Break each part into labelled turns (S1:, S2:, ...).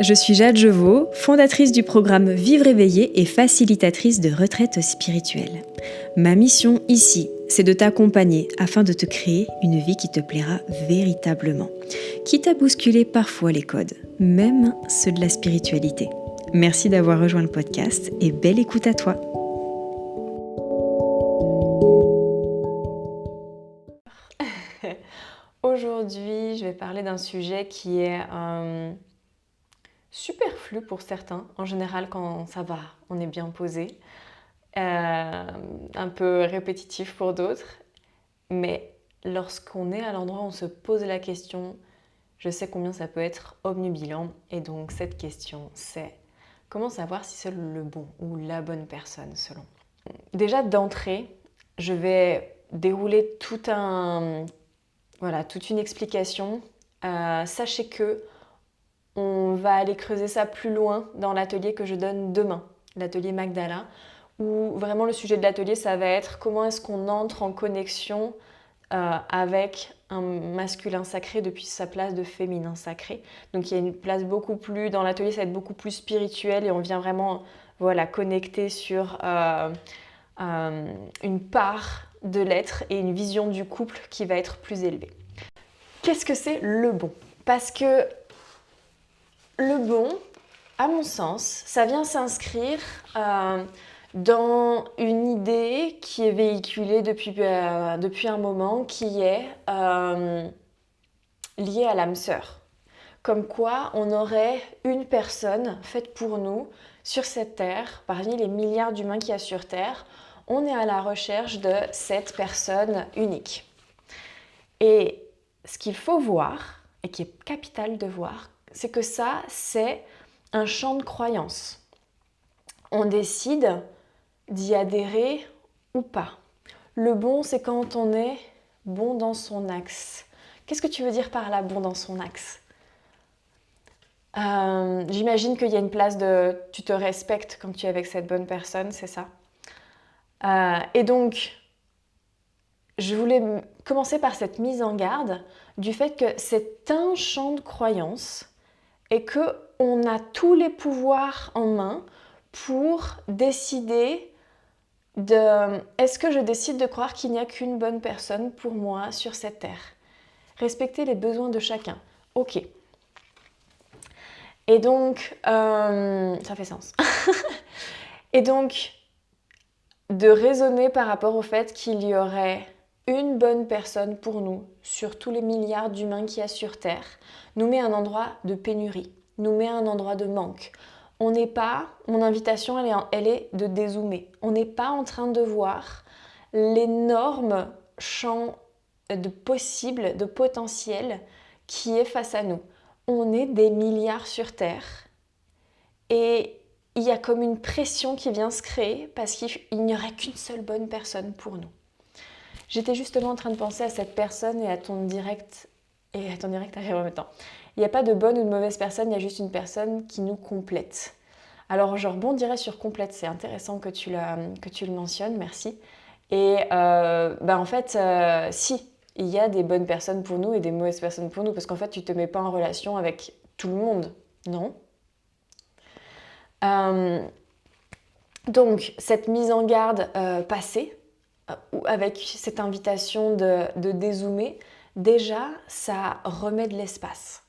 S1: je suis Jade Jevaux, fondatrice du programme Vivre éveillé et facilitatrice de retraite spirituelle. Ma mission ici, c'est de t'accompagner afin de te créer une vie qui te plaira véritablement, quitte à bousculer parfois les codes, même ceux de la spiritualité. Merci d'avoir rejoint le podcast et belle écoute à toi. Aujourd'hui, je vais parler d'un sujet qui est superflu pour certains. En général, quand ça va, on est bien posé. Un peu répétitif pour d'autres. Mais lorsqu'on est à l'endroit où on se pose la question, je sais combien ça peut être obnubilant. Et donc cette question, c'est comment savoir si c'est le bon ou la bonne personne selon. Déjà d'entrée, je vais dérouler toute une explication. Sachez que on va aller creuser ça plus loin dans l'atelier que je donne demain, l'atelier Magdala, où vraiment le sujet de l'atelier, ça va être comment est-ce qu'on entre en connexion avec un masculin sacré depuis sa place de féminin sacré. Donc il y a une place beaucoup plus, dans l'atelier ça va être beaucoup plus spirituel et on vient vraiment connecter sur une part de l'être et une vision du couple qui va être plus élevée. Qu'est-ce que c'est le bon ? Parce que le bon, à mon sens, ça vient s'inscrire dans une idée qui est véhiculée depuis un moment, qui est liée à l'âme sœur. Comme quoi, on aurait une personne faite pour nous sur cette terre, parmi les milliards d'humains qu'il y a sur Terre, on est à la recherche de cette personne unique. Et ce qu'il faut voir, et qui est capital de voir, c'est que ça, c'est un champ de croyance. On décide d'y adhérer ou pas. Le bon, c'est quand on est bon dans son axe. Qu'est-ce que tu veux dire par là, bon dans son axe ? J'imagine qu'il y a une place de tu te respectes quand tu es avec cette bonne personne, c'est ça ? Et donc, je voulais commencer par cette mise en garde du fait que c'est un champ de croyance et qu'on a tous les pouvoirs en main pour décider est-ce que je décide de croire qu'il n'y a qu'une bonne personne pour moi sur cette terre ? Respecter les besoins de chacun. Ok. Et donc, ça fait sens. Et donc, de raisonner par rapport au fait qu'il y aurait une bonne personne pour nous sur tous les milliards d'humains qu'il y a sur Terre, nous met à un endroit de pénurie, nous met à un endroit de manque. On n'est pas, mon invitation elle est de dézoomer. On n'est pas en train de voir l'énorme champ de possibles, de potentiel qui est face à nous. On est des milliards sur Terre et il y a comme une pression qui vient se créer parce qu'il n'y aurait qu'une seule bonne personne pour nous. J'étais justement en train de penser à cette personne et à ton direct arrive en même temps. Il n'y a pas de bonne ou de mauvaise personne, il y a juste une personne qui nous complète. Alors je rebondirai sur complète, c'est intéressant que tu le mentionnes, merci. Et en fait, si, il y a des bonnes personnes pour nous et des mauvaises personnes pour nous, parce qu'en fait tu ne te mets pas en relation avec tout le monde, non ? Donc cette mise en garde passée, avec cette invitation de dézoomer, déjà ça remet de l'espace.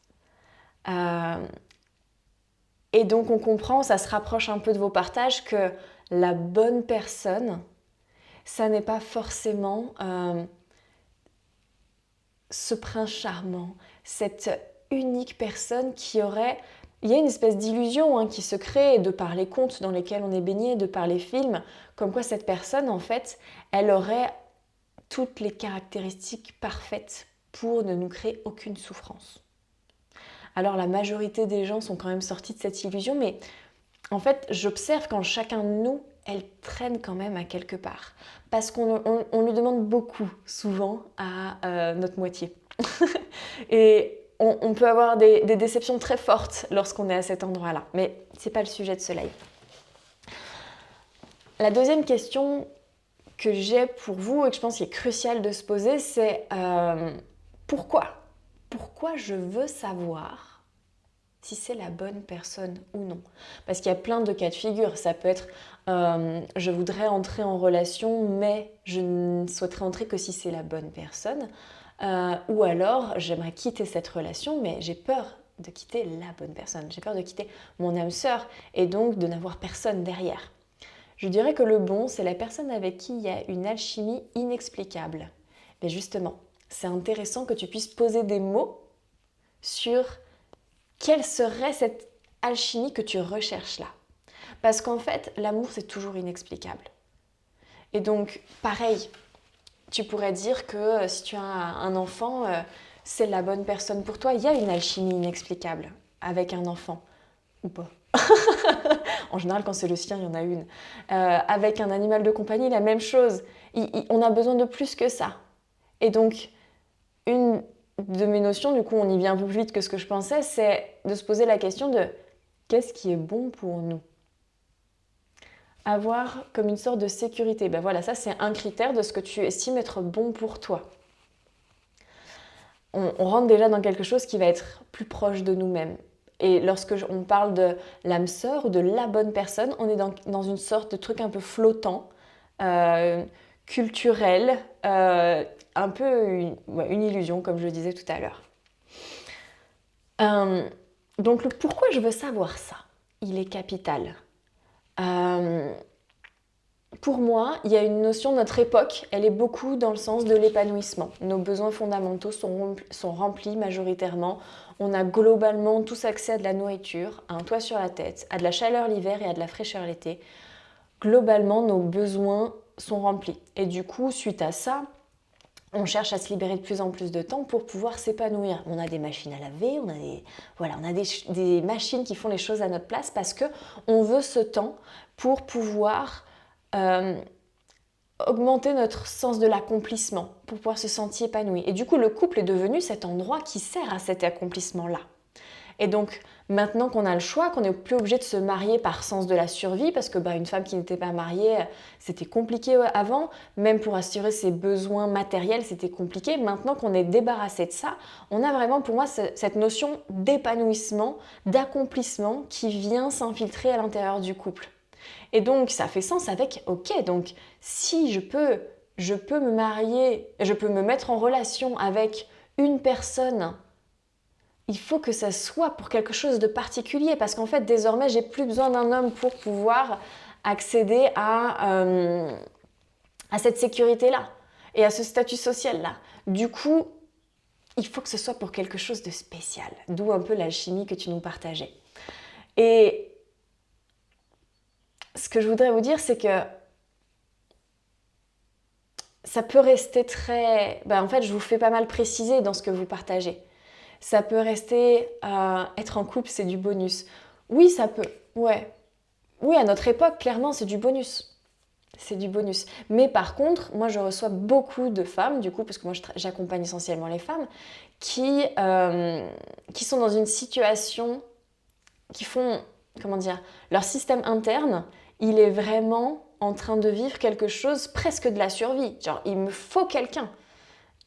S1: Et donc on comprend, ça se rapproche un peu de vos partages, que la bonne personne, ça n'est pas forcément ce prince charmant, cette unique personne qui aurait... Il y a une espèce d'illusion qui se crée de par les contes dans lesquels on est baigné, de par les films, comme quoi cette personne, en fait, elle aurait toutes les caractéristiques parfaites pour ne nous créer aucune souffrance. Alors la majorité des gens sont quand même sortis de cette illusion, mais en fait, j'observe qu'en chacun de nous, elle traîne quand même à quelque part. Parce qu'on lui demande beaucoup, souvent, à notre moitié. Et on peut avoir des déceptions très fortes lorsqu'on est à cet endroit-là. Mais ce n'est pas le sujet de ce live. La deuxième question que j'ai pour vous et que je pense qu'il est crucial de se poser, c'est pourquoi ? Pourquoi je veux savoir si c'est la bonne personne ou non. Parce qu'il y a plein de cas de figure. Ça peut être je voudrais entrer en relation, mais je ne souhaiterais entrer que si c'est la bonne personne. Ou alors j'aimerais quitter cette relation, mais j'ai peur de quitter la bonne personne. J'ai peur de quitter mon âme sœur et donc de n'avoir personne derrière. Je dirais que le bon, c'est la personne avec qui il y a une alchimie inexplicable. Mais justement, c'est intéressant que tu puisses poser des mots sur quelle serait cette alchimie que tu recherches là. Parce qu'en fait, l'amour, c'est toujours inexplicable. Et donc, pareil, tu pourrais dire que si tu as un enfant, c'est la bonne personne pour toi. Il y a une alchimie inexplicable avec un enfant, ou pas. En général, quand c'est le sien, il y en a une. Avec un animal de compagnie, la même chose. On a besoin de plus que ça. Et donc, une de mes notions, du coup, on y vient un peu plus vite que ce que je pensais, c'est de se poser la question de qu'est-ce qui est bon pour nous ? Avoir comme une sorte de sécurité. Ben voilà, ça c'est un critère de ce que tu estimes être bon pour toi. On rentre déjà dans quelque chose qui va être plus proche de nous-mêmes. Et lorsque on parle de l'âme sœur ou de la bonne personne, on est dans une sorte de truc un peu flottant, culturel, un peu une illusion, comme je le disais tout à l'heure. Donc le pourquoi je veux savoir ça, il est capital. Pour moi, il y a une notion de notre époque, elle est beaucoup dans le sens de l'épanouissement. Nos besoins fondamentaux sont remplis majoritairement. On a globalement tous accès à de la nourriture, à un toit sur la tête, à de la chaleur l'hiver et à de la fraîcheur l'été. Globalement, nos besoins sont remplis. Et du coup, suite à ça, on cherche à se libérer de plus en plus de temps pour pouvoir s'épanouir. On a des machines à laver, on a des machines qui font les choses à notre place parce qu'on veut ce temps pour pouvoir augmenter notre sens de l'accomplissement, pour pouvoir se sentir épanoui. Et du coup, le couple est devenu cet endroit qui sert à cet accomplissement-là. Et donc, maintenant qu'on a le choix, qu'on n'est plus obligé de se marier par sens de la survie, parce que une femme qui n'était pas mariée, c'était compliqué avant, même pour assurer ses besoins matériels, c'était compliqué. Maintenant qu'on est débarrassé de ça, on a vraiment pour moi cette notion d'épanouissement, d'accomplissement qui vient s'infiltrer à l'intérieur du couple. Et donc, ça fait sens avec, ok, donc si je peux me marier, je peux me mettre en relation avec une personne, il faut que ça soit pour quelque chose de particulier parce qu'en fait, désormais, j'ai plus besoin d'un homme pour pouvoir accéder à cette sécurité-là et à ce statut social-là. Du coup, il faut que ce soit pour quelque chose de spécial, d'où un peu l'alchimie que tu nous partageais. Et ce que je voudrais vous dire, c'est que ça peut rester très... en fait, je vous fais pas mal préciser dans ce que vous partagez. Ça peut rester être en couple, c'est du bonus. Oui, ça peut. Ouais. Oui, à notre époque, clairement, c'est du bonus. C'est du bonus. Mais par contre, moi, je reçois beaucoup de femmes, du coup, parce que moi, j'accompagne essentiellement les femmes, qui sont dans une situation, qui font, comment dire, leur système interne, il est vraiment en train de vivre quelque chose presque de la survie. Genre, il me faut quelqu'un.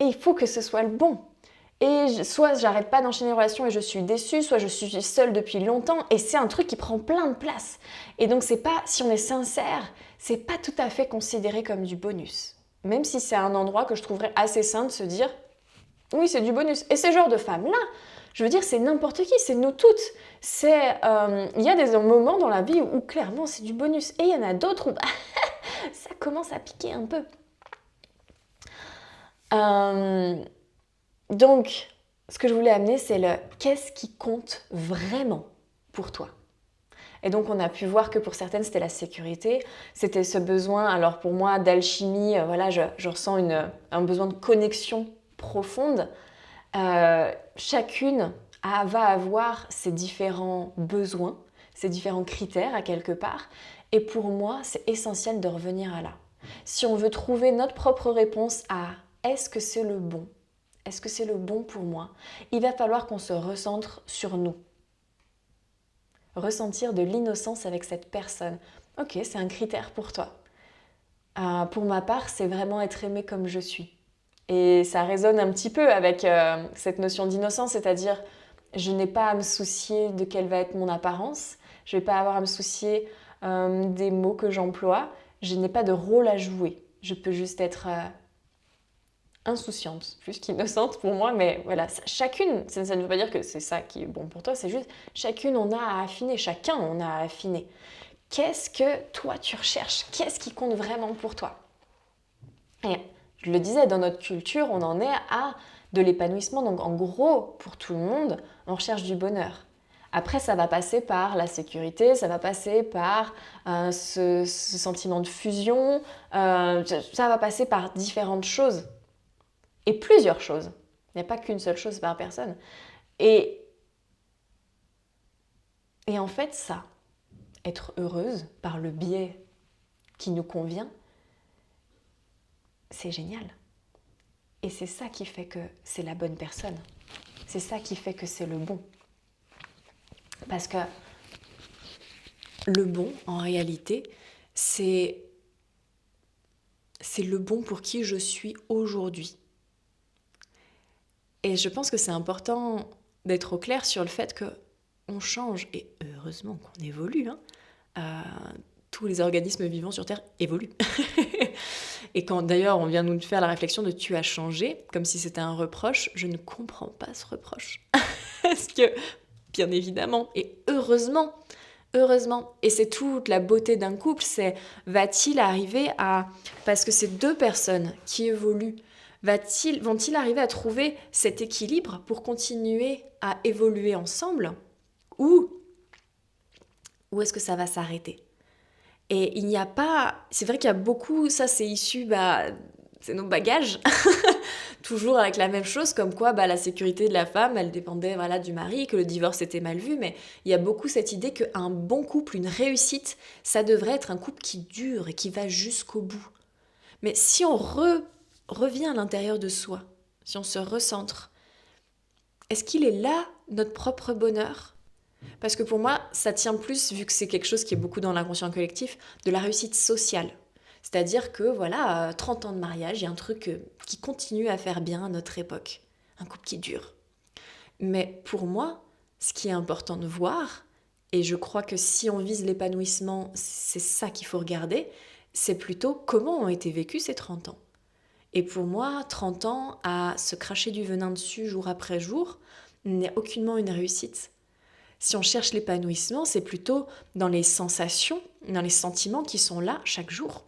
S1: Et il faut que ce soit le bon. Et soit j'arrête pas d'enchaîner les relations et je suis déçue, soit je suis seule depuis longtemps et c'est un truc qui prend plein de place. Et donc c'est pas, si on est sincère, c'est pas tout à fait considéré comme du bonus. Même si c'est un endroit que je trouverais assez sain de se dire, oui c'est du bonus. Et ces genres de femmes-là, je veux dire c'est n'importe qui, c'est nous toutes. Il y a des moments dans la vie où clairement c'est du bonus. Et il y en a d'autres où ça commence à piquer un peu. Donc, ce que je voulais amener, c'est le qu'est-ce qui compte vraiment pour toi. Et donc, on a pu voir que pour certaines, c'était la sécurité, c'était ce besoin, alors pour moi, d'alchimie, voilà, je ressens un besoin de connexion profonde. Chacune va avoir ses différents besoins, ses différents critères à quelque part. Et pour moi, c'est essentiel de revenir à là. Si on veut trouver notre propre réponse à est-ce que c'est le bon ? Est-ce que c'est le bon pour moi ? Il va falloir qu'on se recentre sur nous. Ressentir de l'innocence avec cette personne. Ok, c'est un critère pour toi. Pour ma part, c'est vraiment être aimée comme je suis. Et ça résonne un petit peu avec cette notion d'innocence, c'est-à-dire Je n'ai pas à me soucier de quelle va être mon apparence. Je ne vais pas avoir à me soucier des mots que j'emploie. Je n'ai pas de rôle à jouer. Je peux juste être insouciante, plus qu'innocente pour moi, mais voilà, chacune, ça ne veut pas dire que c'est ça qui est bon pour toi, c'est juste chacune on a à affiner, chacun on a à affiner. Qu'est-ce que toi tu recherches? Qu'est-ce qui compte vraiment pour toi? Et je le disais, dans notre culture, on en est à de l'épanouissement, donc en gros, pour tout le monde, on recherche du bonheur. Après, ça va passer par la sécurité, ça va passer par ce sentiment de fusion, ça va passer par différentes choses. Et plusieurs choses. Il n'y a pas qu'une seule chose par personne. Et en fait, ça, être heureuse par le biais qui nous convient, c'est génial. Et c'est ça qui fait que c'est la bonne personne. C'est ça qui fait que c'est le bon. Parce que le bon, en réalité, c'est le bon pour qui je suis aujourd'hui. Et je pense que c'est important d'être au clair sur le fait qu'on change, et heureusement qu'on évolue. Tous les organismes vivants sur Terre évoluent. Et quand d'ailleurs on vient nous faire la réflexion de tu as changé, comme si c'était un reproche, je ne comprends pas ce reproche. Parce que, bien évidemment, et heureusement, et c'est toute la beauté d'un couple, c'est va-t-il arriver à... Parce que c'est deux personnes qui évoluent, vont-ils arriver à trouver cet équilibre pour continuer à évoluer ensemble? Ou est-ce que ça va s'arrêter? Et il n'y a pas... C'est vrai qu'il y a beaucoup... Ça, c'est issu... c'est nos bagages. Toujours avec la même chose, comme quoi la sécurité de la femme, elle dépendait du mari, que le divorce était mal vu. Mais il y a beaucoup cette idée qu'un bon couple, une réussite, ça devrait être un couple qui dure et qui va jusqu'au bout. Mais si on revient à l'intérieur de soi, si on se recentre, est-ce qu'il est là notre propre bonheur ? Parce que pour moi, ça tient plus, vu que c'est quelque chose qui est beaucoup dans l'inconscient collectif, de la réussite sociale. C'est-à-dire que 30 ans de mariage, il y a un truc qui continue à faire bien à notre époque. Un couple qui dure. Mais pour moi, ce qui est important de voir, et je crois que si on vise l'épanouissement, c'est ça qu'il faut regarder, c'est plutôt comment ont été vécus ces 30 ans. Et pour moi, 30 ans à se cracher du venin dessus jour après jour n'est aucunement une réussite. Si on cherche l'épanouissement, c'est plutôt dans les sensations, dans les sentiments qui sont là chaque jour.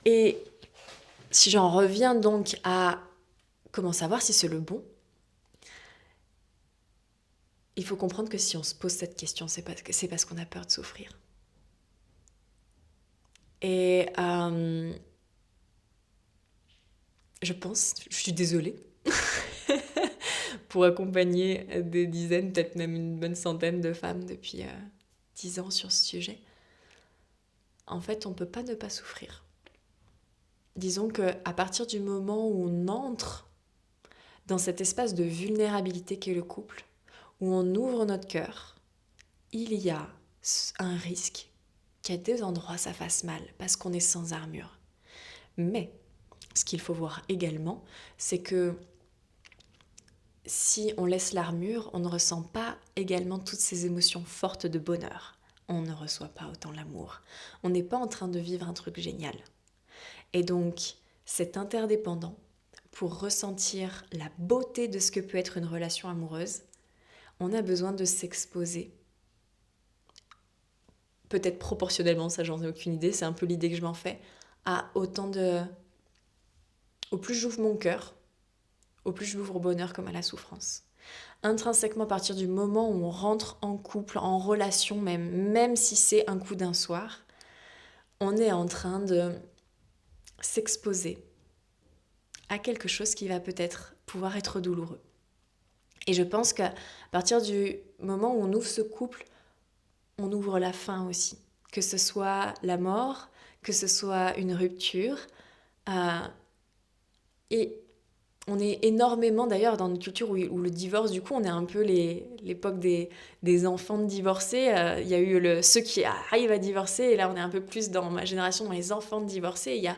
S1: Et si j'en reviens donc à comment savoir si c'est le bon, il faut comprendre que si on se pose cette question, c'est parce qu'on a peur de souffrir. Et je suis désolée, pour accompagner des dizaines, peut-être même une bonne centaine de femmes depuis 10 ans sur ce sujet. En fait, on ne peut pas ne pas souffrir. Disons qu'à partir du moment où on entre dans cet espace de vulnérabilité qu'est le couple, où on ouvre notre cœur, il y a un risque qu'à des endroits ça fasse mal, parce qu'on est sans armure. Mais ce qu'il faut voir également, c'est que si on laisse l'armure, on ne ressent pas également toutes ces émotions fortes de bonheur. On ne reçoit pas autant l'amour. On n'est pas en train de vivre un truc génial. Et donc, c'est interdépendant. Pour ressentir la beauté de ce que peut être une relation amoureuse, on a besoin de s'exposer. Peut-être proportionnellement, ça j'en ai aucune idée, c'est un peu l'idée que je m'en fais, à autant de... Au plus j'ouvre mon cœur, au plus je m'ouvre au bonheur comme à la souffrance. Intrinsèquement, à partir du moment où on rentre en couple, en relation même si c'est un coup d'un soir, on est en train de s'exposer à quelque chose qui va peut-être pouvoir être douloureux. Et je pense qu'à partir du moment où on ouvre ce couple, on ouvre la fin aussi. Que ce soit la mort, que ce soit une rupture. Et on est énormément, d'ailleurs, dans une culture où le divorce, du coup, on est un peu l'époque des enfants de divorcés. Il y a eu ceux qui arrivent à divorcer, et là, on est un peu plus dans ma génération, dans les enfants de divorcés. Il y a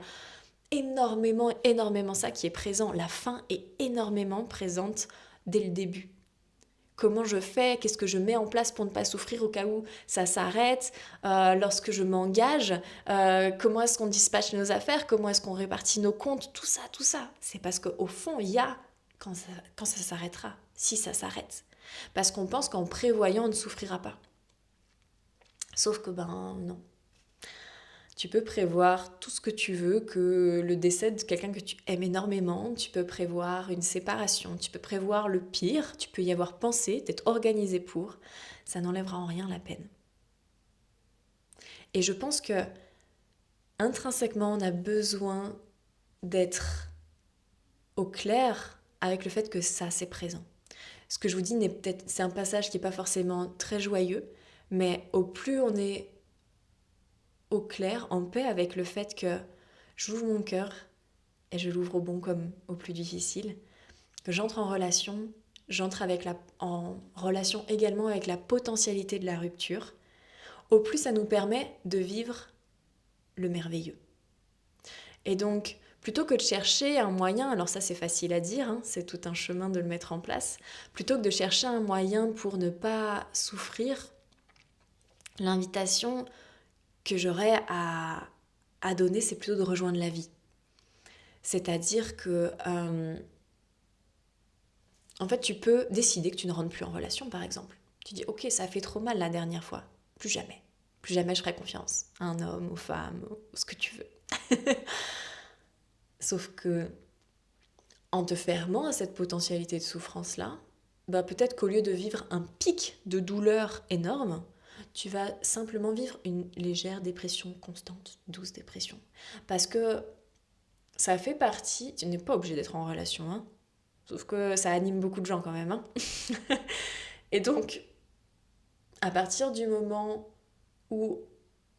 S1: énormément, énormément ça qui est présent. La faim est énormément présente dès le début. Comment je fais, qu'est-ce que je mets en place pour ne pas souffrir au cas où ça s'arrête, lorsque je m'engage, comment est-ce qu'on dispatche nos affaires, comment est-ce qu'on répartit nos comptes, tout ça, tout ça. C'est parce qu'au fond, il y a quand ça s'arrêtera, si ça s'arrête. Parce qu'on pense qu'en prévoyant, on ne souffrira pas. Sauf que non. Tu peux prévoir tout ce que tu veux, que le décès de quelqu'un que tu aimes énormément, tu peux prévoir une séparation, tu peux prévoir le pire, tu peux y avoir pensé, t'être organisé pour, ça n'enlèvera en rien la peine. Et je pense que intrinsèquement, on a besoin d'être au clair avec le fait que ça, c'est présent. Ce que je vous dis, c'est un passage qui n'est pas forcément très joyeux, mais au plus on est au clair, en paix avec le fait que j'ouvre mon cœur et je l'ouvre au bon comme au plus difficile, que j'entre en relation, en relation également avec la potentialité de la rupture, au plus ça nous permet de vivre le merveilleux. Et donc, plutôt que de chercher un moyen, alors ça c'est facile à dire, c'est tout un chemin de le mettre en place, plutôt que de chercher un moyen pour ne pas souffrir, l'invitation que j'aurais à donner, c'est plutôt de rejoindre la vie. C'est-à-dire que, en fait, tu peux décider que tu ne rentres plus en relation, par exemple. Tu dis, ok, ça a fait trop mal la dernière fois, plus jamais. Plus jamais je ferai confiance à un homme, aux femmes, ou ce que tu veux. Sauf que, en te fermant à cette potentialité de souffrance-là, peut-être qu'au lieu de vivre un pic de douleur énorme, tu vas simplement vivre une légère dépression constante, douce dépression. Parce que ça fait partie, tu n'es pas obligé d'être en relation, sauf que ça anime beaucoup de gens quand même. Et donc, à partir du moment où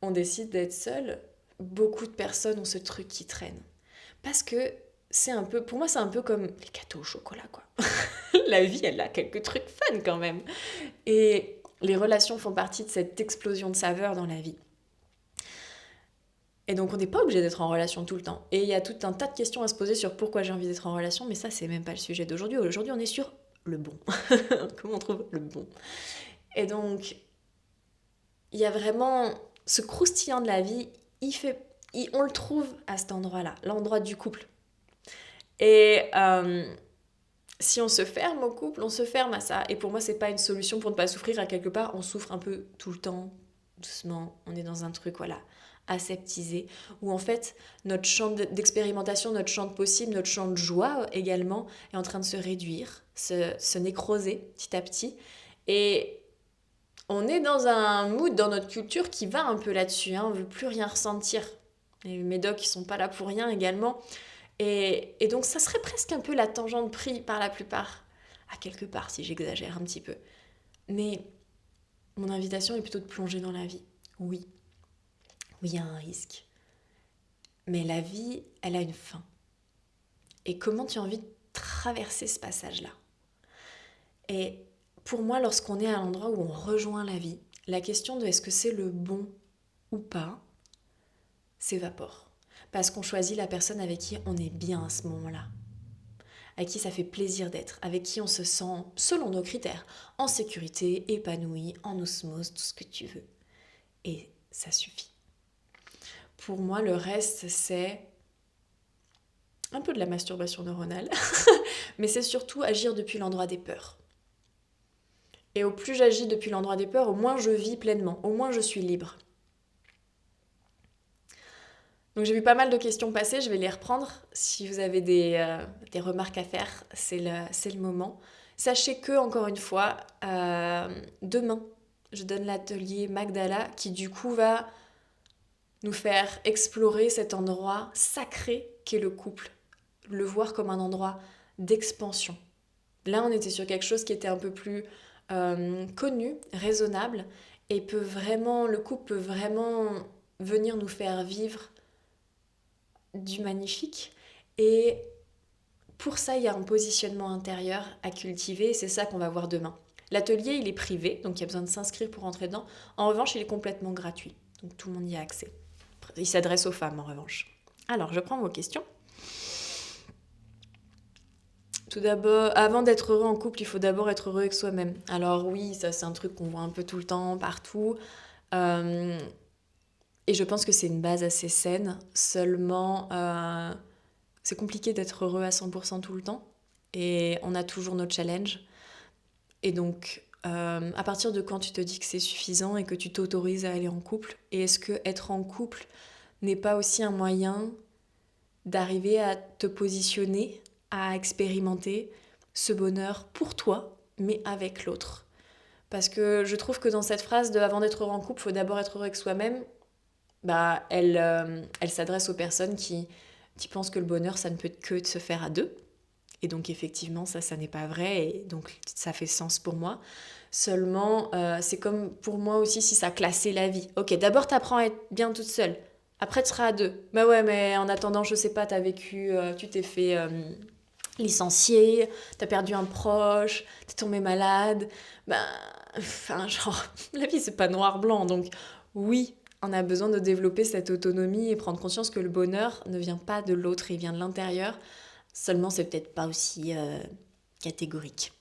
S1: on décide d'être seul, beaucoup de personnes ont ce truc qui traîne. Parce que pour moi c'est un peu comme les gâteaux au chocolat, quoi. La vie, elle a quelques trucs fun quand même. Et les relations font partie de cette explosion de saveurs dans la vie. Et donc on n'est pas obligé d'être en relation tout le temps. Et il y a tout un tas de questions à se poser sur pourquoi j'ai envie d'être en relation, mais ça c'est même pas le sujet d'aujourd'hui. Aujourd'hui on est sur le bon. Comment on trouve le bon. Et donc il y a vraiment ce croustillant de la vie, on le trouve à cet endroit-là, l'endroit du couple. Et si on se ferme au couple, on se ferme à ça. Et pour moi, c'est pas une solution pour ne pas souffrir. À quelque part, on souffre un peu tout le temps, doucement. On est dans un truc, aseptisé, où en fait, notre champ d'expérimentation, notre champ de possible, notre champ de joie également est en train de se réduire, se nécroser petit à petit. Et on est dans un mood dans notre culture qui va un peu là-dessus. On veut plus rien ressentir. Les médocs, ils sont pas là pour rien également. Et donc ça serait presque un peu la tangente prise par la plupart, à quelque part si j'exagère un petit peu. Mais mon invitation est plutôt de plonger dans la vie. Oui, il y a un risque. Mais la vie, elle a une fin. Et comment tu as envie de traverser ce passage-là? Et pour moi, lorsqu'on est à l'endroit où on rejoint la vie, la question de est-ce que c'est le bon ou pas s'évapore. Parce qu'on choisit la personne avec qui on est bien à ce moment-là, avec qui ça fait plaisir d'être, avec qui on se sent, selon nos critères, en sécurité, épanoui, en osmose, tout ce que tu veux. Et ça suffit. Pour moi, le reste, c'est un peu de la masturbation neuronale, mais c'est surtout agir depuis l'endroit des peurs. Et au plus j'agis depuis l'endroit des peurs, au moins je vis pleinement, au moins je suis libre. Donc j'ai vu pas mal de questions passer, je vais les reprendre. Si vous avez des remarques à faire, c'est le moment. Sachez que, encore une fois, demain, je donne l'atelier Magdala qui du coup va nous faire explorer cet endroit sacré qu'est le couple. Le voir comme un endroit d'expansion. Là, on était sur quelque chose qui était un peu plus connu, raisonnable, et le couple peut vraiment venir nous faire vivre du magnifique. Et pour ça, il y a un positionnement intérieur à cultiver, et c'est ça qu'on va voir demain. L'atelier, il est privé, donc il y a besoin de s'inscrire pour rentrer dedans. En revanche, il est complètement gratuit, donc tout le monde y a accès. Il s'adresse aux femmes, en revanche. Alors, je prends vos questions. Tout d'abord, avant d'être heureux en couple, il faut d'abord être heureux avec soi-même. Alors oui, ça c'est un truc qu'on voit un peu tout le temps, partout. Euh, et je pense que c'est une base assez saine. Seulement, c'est compliqué d'être heureux à 100% tout le temps. Et on a toujours nos challenges. Et donc, à partir de quand tu te dis que c'est suffisant et que tu t'autorises à aller en couple, et est-ce que être en couple n'est pas aussi un moyen d'arriver à te positionner, à expérimenter ce bonheur pour toi, mais avec l'autre. Parce que je trouve que dans cette phrase de avant d'être heureux en couple, il faut d'abord être heureux avec soi-même, bah, elle s'adresse aux personnes qui pensent que le bonheur, ça ne peut que se faire à deux. Et donc effectivement, ça n'est pas vrai, et donc ça fait sens pour moi. Seulement, c'est comme pour moi aussi si ça classait la vie. Ok, d'abord t'apprends à être bien toute seule, après tu seras à deux. Bah ouais, mais en attendant, je sais pas, t'as vécu, tu t'es fait licencier, t'as perdu un proche, t'es tombé malade. Ben, enfin, genre, la vie c'est pas noir-blanc, donc oui, on a besoin de développer cette autonomie et prendre conscience que le bonheur ne vient pas de l'autre, il vient de l'intérieur. Seulement, c'est peut-être pas aussi catégorique.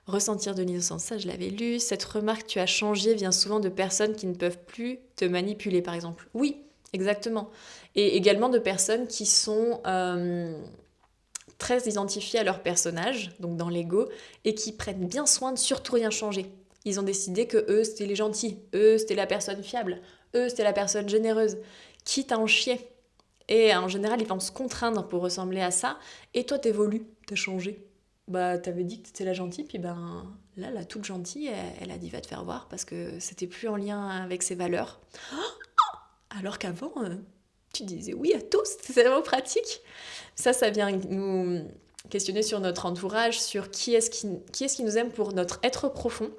S1: Ressentir de l'innocence, ça je l'avais lu. Cette remarque tu as changé vient souvent de personnes qui ne peuvent plus te manipuler, par exemple. Oui, exactement. Et également de personnes qui sont très identifiées à leur personnage, donc dans l'ego, et qui prennent bien soin de surtout rien changer. Ils ont décidé que eux, c'était les gentils, eux, c'était la personne fiable, eux, c'était la personne généreuse, quitte à en chier. Et en général, ils vont se contraindre pour ressembler à ça. Et toi, t'évolues, t'as changé. Bah, t'avais dit que t'étais la gentille, puis ben là, la toute gentille, elle a dit va te faire voir parce que c'était plus en lien avec ses valeurs. Alors qu'avant, tu disais oui à tous, c'est vraiment pratique. Ça vient nous questionner sur notre entourage, sur qui est-ce qui nous aime pour notre être profond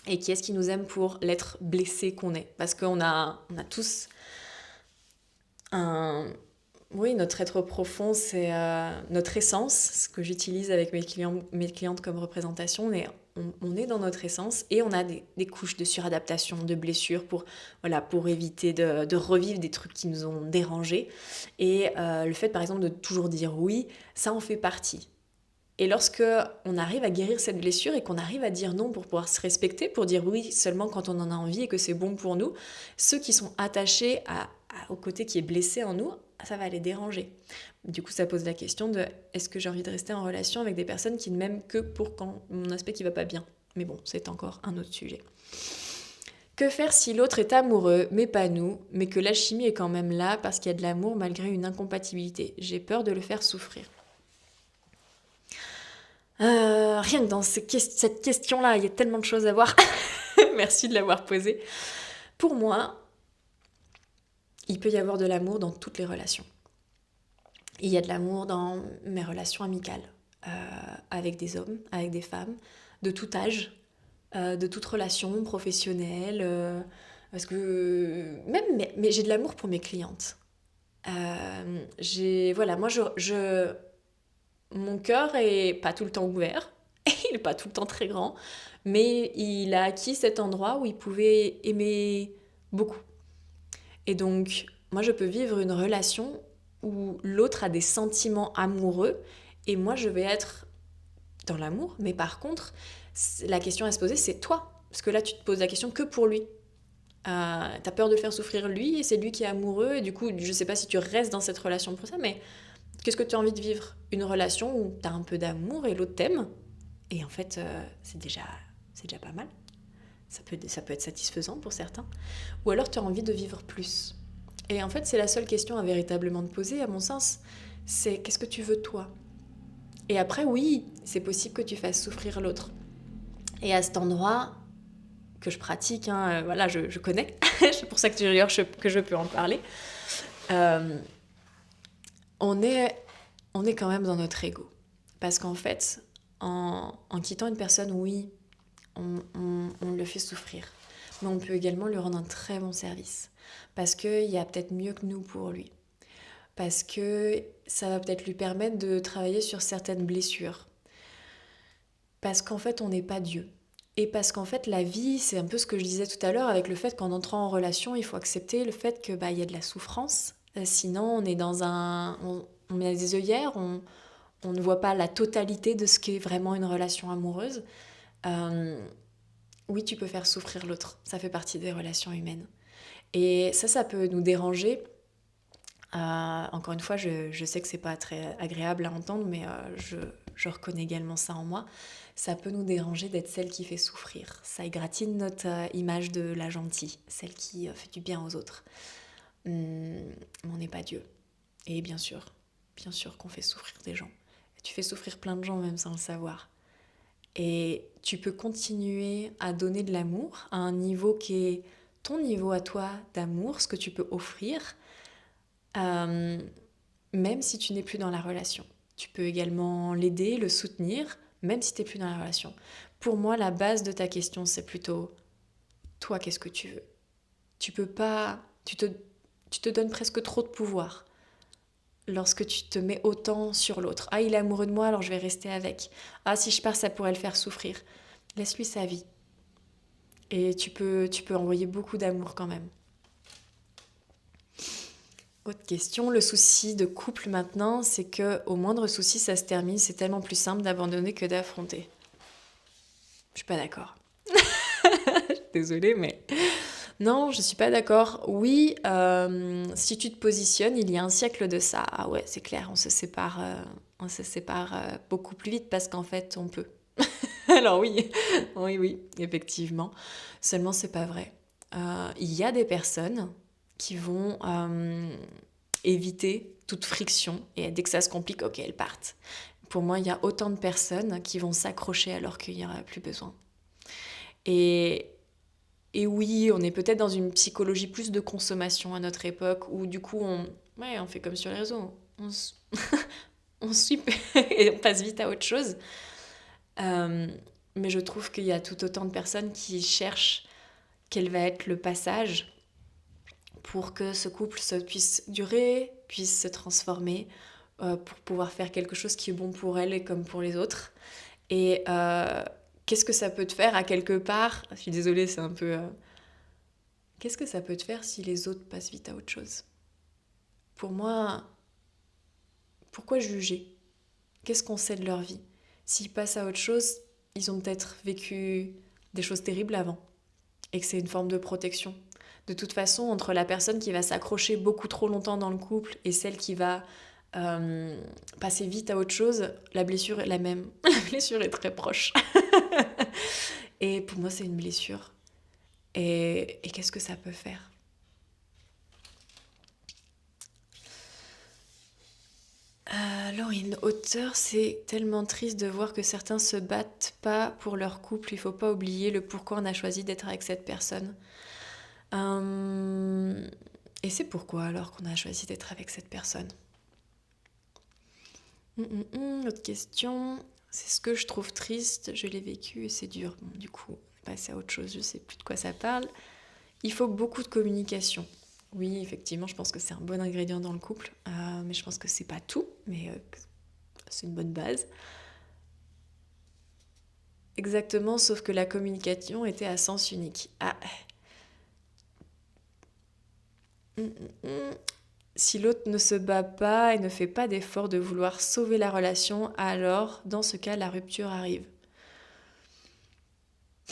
S1: et qui est-ce qui nous aime pour l'être blessé qu'on est. Parce on a tous un, oui, notre être profond, c'est notre essence, ce que j'utilise avec mes clientes comme représentation. On est dans notre essence et on a des couches de suradaptation, de blessures voilà, pour éviter de revivre des trucs qui nous ont dérangés. Et le fait, par exemple, de toujours dire oui, ça en fait partie. Et lorsque on arrive à guérir cette blessure et qu'on arrive à dire non pour pouvoir se respecter, pour dire oui seulement quand on en a envie et que c'est bon pour nous, ceux qui sont attachés au côté qui est blessé en nous, ça va les déranger. Du coup, ça pose la question de est-ce que j'ai envie de rester en relation avec des personnes qui ne m'aiment que pour quand mon aspect qui va pas bien. Mais bon, c'est encore un autre sujet. Que faire si l'autre est amoureux, mais pas nous, mais que la chimie est quand même là parce qu'il y a de l'amour malgré une incompatibilité? J'ai peur de le faire souffrir. Rien que dans cette question-là, il y a tellement de choses à voir. Merci de l'avoir posée. Pour moi, il peut y avoir de l'amour dans toutes les relations. Il y a de l'amour dans mes relations amicales, avec des hommes, avec des femmes, de tout âge, de toute relation professionnelle. Parce que mais j'ai de l'amour pour mes clientes. Voilà, moi mon cœur est pas tout le temps ouvert, il est pas tout le temps très grand, mais il a acquis cet endroit où il pouvait aimer beaucoup. Et donc, moi, je peux vivre une relation où l'autre a des sentiments amoureux et moi, je vais être dans l'amour. Mais par contre, la question à se poser, c'est toi. Parce que là, tu te poses la question que pour lui. T'as peur de le faire souffrir lui et c'est lui qui est amoureux. Et du coup, je sais pas si tu restes dans cette relation pour ça, mais qu'est-ce que tu as envie de vivre? Une relation où tu as un peu d'amour et l'autre t'aime. Et en fait, c'est déjà pas mal. Ça peut être satisfaisant pour certains. Ou alors tu as envie de vivre plus. Et en fait, c'est la seule question à véritablement te poser, à mon sens. C'est qu'est-ce que tu veux toi? Et après, oui, c'est possible que tu fasses souffrir l'autre. Et à cet endroit que je pratique, hein, voilà, je connais. C'est pour ça que d'ailleurs que je peux en parler. Euh, on est quand même dans notre ego. Parce qu'en fait, en quittant une personne, oui, on le fait souffrir. Mais on peut également lui rendre un très bon service. Parce qu'il y a peut-être mieux que nous pour lui. Parce que ça va peut-être lui permettre de travailler sur certaines blessures. Parce qu'en fait, on n'est pas Dieu. Et parce qu'en fait, la vie, c'est un peu ce que je disais tout à l'heure avec le fait qu'en entrant en relation, il faut accepter le fait que y a de la souffrance. Sinon, on est on met des œillères, on ne voit pas la totalité de ce qu'est vraiment une relation amoureuse. Euh, oui, tu peux faire souffrir l'autre. Ça fait partie des relations humaines. Et ça peut nous déranger. Encore une fois, je sais que c'est pas très agréable à entendre, mais je reconnais également ça en moi. Ça peut nous déranger d'être celle qui fait souffrir. Ça égratine notre image de la gentille, celle qui fait du bien aux autres. On n'est pas Dieu. Et bien sûr qu'on fait souffrir des gens. Tu fais souffrir plein de gens même sans le savoir. Et tu peux continuer à donner de l'amour à un niveau qui est ton niveau à toi d'amour, ce que tu peux offrir, même si tu n'es plus dans la relation. Tu peux également l'aider, le soutenir, même si tu n'es plus dans la relation. Pour moi, la base de ta question, c'est plutôt toi, qu'est-ce que tu veux? Tu peux pas, tu te donnes presque trop de pouvoir lorsque tu te mets autant sur l'autre. Ah, il est amoureux de moi, alors je vais rester avec. Ah, si je pars, ça pourrait le faire souffrir. Laisse-lui sa vie. Et tu peux envoyer beaucoup d'amour quand même. Autre question, le souci de couple maintenant, c'est que au moindre souci, ça se termine. C'est tellement plus simple d'abandonner que d'affronter. Je suis pas d'accord. Désolée, mais non, je suis pas d'accord. Oui, si tu te positionnes, il y a un siècle de ça. Ah ouais, c'est clair, on se sépare beaucoup plus vite parce qu'en fait, on peut. Alors oui, oui, effectivement. Seulement, c'est pas vrai. Il y a des personnes qui vont éviter toute friction et dès que ça se complique, ok, elles partent. Pour moi, il y a autant de personnes qui vont s'accrocher alors qu'il n'y aura plus besoin. Et, et oui, on est peut-être dans une psychologie plus de consommation à notre époque où du coup, on fait comme sur les réseaux. On sweep et on passe vite à autre chose. Mais je trouve qu'il y a tout autant de personnes qui cherchent quel va être le passage pour que ce couple puisse durer, puisse se transformer, pour pouvoir faire quelque chose qui est bon pour elle et comme pour les autres. Et qu'est-ce que ça peut te faire à quelque part? Je suis désolée, c'est un peu... Qu'est-ce que ça peut te faire si les autres passent vite à autre chose? Pour moi, pourquoi juger? Qu'est-ce qu'on sait de leur vie? S'ils passent à autre chose, ils ont peut-être vécu des choses terribles avant et que c'est une forme de protection. De toute façon, entre la personne qui va s'accrocher beaucoup trop longtemps dans le couple et celle qui va passer vite à autre chose, la blessure est la même. La blessure est très proche. Et pour moi, c'est une blessure. Et qu'est-ce que ça peut faire? Alors, une auteur, c'est tellement triste de voir que certains se battent pas pour leur couple. Il faut pas oublier le pourquoi on a choisi d'être avec cette personne. Et c'est pourquoi alors qu'on a choisi d'être avec cette personne. Autre question. C'est ce que je trouve triste. Je l'ai vécu et c'est dur. Bon, du coup, on est passé à autre chose. Je sais plus de quoi ça parle. Il faut beaucoup de communication. Oui, effectivement, je pense que c'est un bon ingrédient dans le couple. Mais je pense que c'est pas tout. Mais c'est une bonne base. Exactement, sauf que la communication était à sens unique. Ah. Si l'autre ne se bat pas et ne fait pas d'effort de vouloir sauver la relation, alors, dans ce cas, la rupture arrive.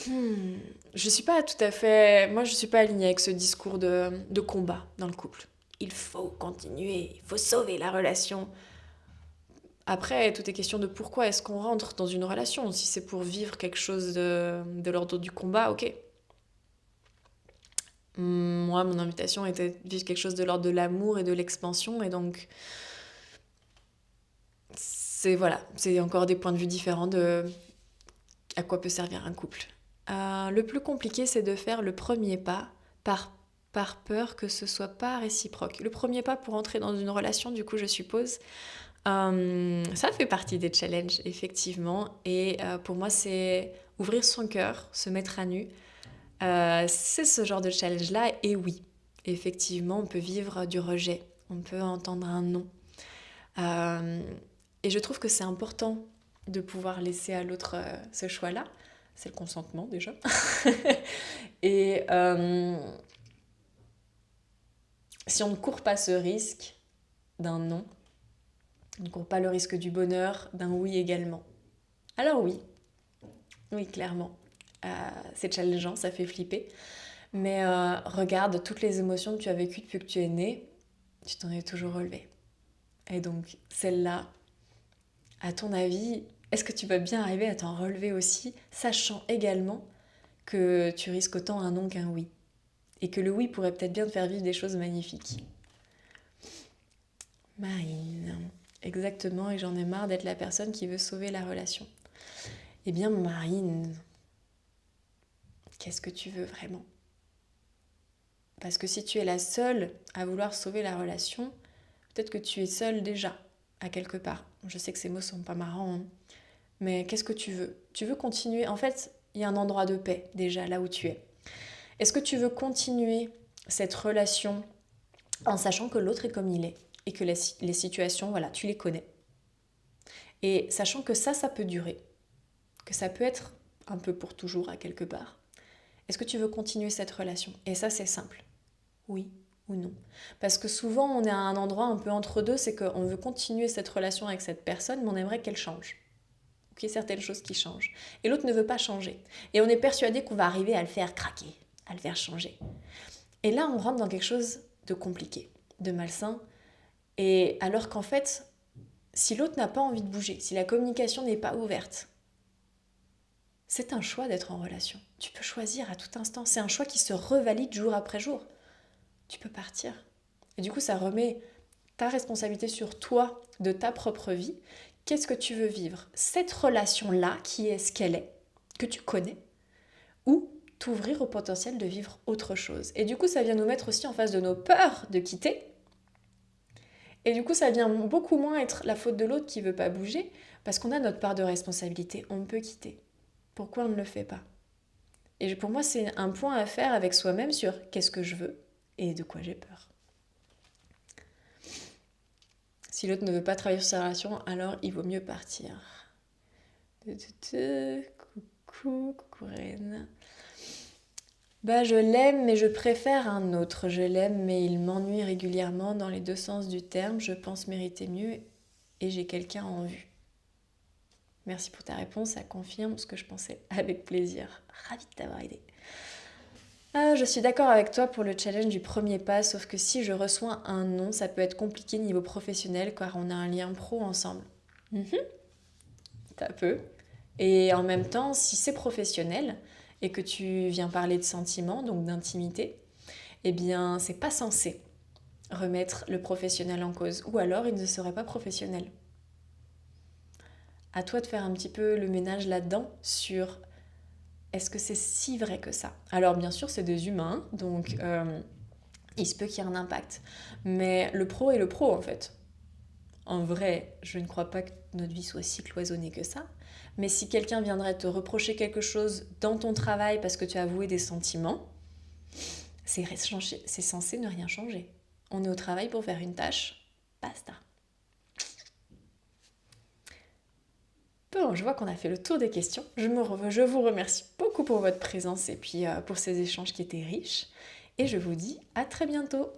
S1: Je suis pas tout à fait... Moi, je suis pas alignée avec ce discours de combat dans le couple. Il faut continuer, il faut sauver la relation. Après, tout est question de pourquoi est-ce qu'on rentre dans une relation. Si c'est pour vivre quelque chose de l'ordre du combat, ok. Moi, mon invitation était de vivre quelque chose de l'ordre de l'amour et de l'expansion, et donc c'est encore des points de vue différents de à quoi peut servir un couple. Le plus compliqué, c'est de faire le premier pas par peur que ce soit pas réciproque. Le premier pas pour entrer dans une relation, du coup, je suppose, ça fait partie des challenges, effectivement, et pour moi, c'est ouvrir son cœur, se mettre à nu. C'est ce genre de challenge-là, et oui, effectivement, on peut vivre du rejet, on peut entendre un non. Et je trouve que c'est important de pouvoir laisser à l'autre ce choix-là. C'est le consentement déjà. Et si on ne court pas ce risque d'un non, on ne court pas le risque du bonheur, d'un oui également. Alors oui, clairement, c'est challengeant, ça fait flipper, mais regarde toutes les émotions que tu as vécues depuis que tu es né, tu t'en es toujours relevé. Et donc celle-là, à ton avis, est-ce que tu vas bien arriver à t'en relever aussi, sachant également que tu risques autant un non qu'un oui, et que le oui pourrait peut-être bien te faire vivre des choses magnifiques. Marine, exactement, et j'en ai marre d'être la personne qui veut sauver la relation. Eh bien Marine, qu'est-ce que tu veux vraiment? Parce que si tu es la seule à vouloir sauver la relation, peut-être que tu es seule déjà, à quelque part. Je sais que ces mots sont pas marrants, hein, mais qu'est-ce que tu veux? Tu veux continuer? En fait, il y a un endroit de paix déjà là où tu es. Est-ce que tu veux continuer cette relation en sachant que l'autre est comme il est et que les situations, voilà, tu les connais? Et sachant que ça peut durer, que ça peut être un peu pour toujours à quelque part. Est-ce que tu veux continuer cette relation? Et ça, c'est simple. Oui ou non. Parce que souvent, on est à un endroit un peu entre deux, c'est qu'on veut continuer cette relation avec cette personne, mais on aimerait qu'elle change. Qu'il y ait certaines choses qui changent. Et l'autre ne veut pas changer. Et on est persuadé qu'on va arriver à le faire craquer, à le faire changer. Et là, on rentre dans quelque chose de compliqué, de malsain. Et alors qu'en fait, si l'autre n'a pas envie de bouger, si la communication n'est pas ouverte, c'est un choix d'être en relation. Tu peux choisir à tout instant. C'est un choix qui se revalide jour après jour. Tu peux partir. Et du coup, ça remet ta responsabilité sur toi, de ta propre vie. Qu'est-ce que tu veux vivre? Cette relation-là, qui est ce qu'elle est, que tu connais, ou t'ouvrir au potentiel de vivre autre chose. Et du coup, ça vient nous mettre aussi en face de nos peurs de quitter. Et du coup, ça vient beaucoup moins être la faute de l'autre qui veut pas bouger, parce qu'on a notre part de responsabilité. On peut quitter. Pourquoi on ne le fait pas? Et pour moi, c'est un point à faire avec soi-même sur qu'est-ce que je veux et de quoi j'ai peur. Si l'autre ne veut pas travailler sur sa relation, alors il vaut mieux partir. Coucou Reine. Bah, je l'aime, mais je préfère un autre. Je l'aime, mais il m'ennuie régulièrement dans les deux sens du terme. Je pense mériter mieux et j'ai quelqu'un en vue. Merci pour ta réponse, ça confirme ce que je pensais. Avec plaisir. Ravie de t'avoir aidé. Je suis d'accord avec toi pour le challenge du premier pas, sauf que si je reçois un non, ça peut être compliqué niveau professionnel car on a un lien pro ensemble. Ça peut. Et en même temps, si c'est professionnel et que tu viens parler de sentiments, donc d'intimité, eh bien, c'est pas censé remettre le professionnel en cause. Ou alors, il ne serait pas professionnel. À toi de faire un petit peu le ménage là-dedans sur est-ce que c'est si vrai que ça? Alors, bien sûr, c'est des humains, donc il se peut qu'il y ait un impact. Mais le pro est le pro, en fait. En vrai, je ne crois pas que notre vie soit si cloisonnée que ça. Mais si quelqu'un viendrait te reprocher quelque chose dans ton travail parce que tu as avoué des sentiments, c'est censé ne rien changer. On est au travail pour faire une tâche, basta. Bon, je vois qu'on a fait le tour des questions. Je vous remercie beaucoup pour votre présence et puis pour ces échanges qui étaient riches. Et je vous dis à très bientôt.